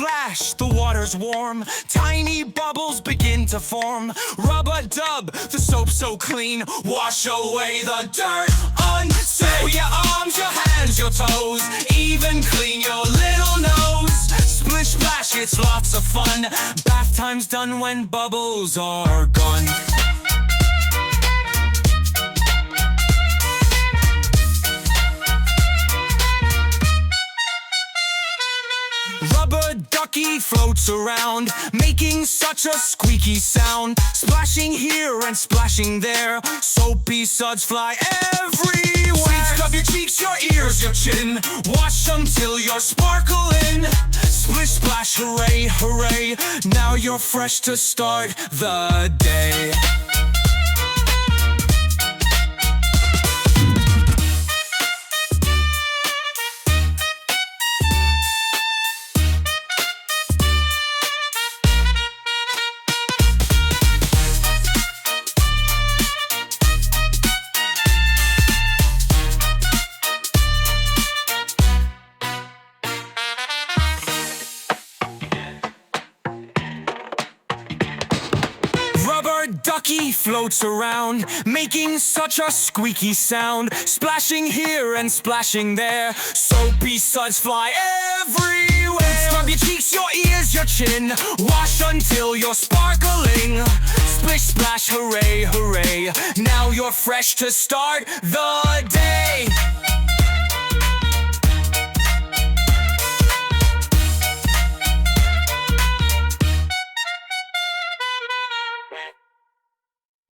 splash, the water's warm. Tiny bubbles begin to form. Rub-a-dub, the soap's so clean. Wash away the dirt. Until your arms, your hands, your toes. Even clean your little nose. Splish splash, it's lots of fun. Bath time's done when bubbles are gone. Rubber ducky floats around, making such a squeaky sound. Splashing here and splashing there, soapy suds fly everywhere. Sweet scrub your cheeks, your ears, your chin. Wash until you're sparkling. Splish splash, hooray, hooray. Now you're fresh to start the day. Rubber ducky floats around, making such a squeaky sound. Splashing here and splashing there, soapy suds fly everywhere. Scrub your cheeks, your ears, your chin. Wash until you're sparkling. Splish splash, hooray, hooray. Now you're fresh to start the day.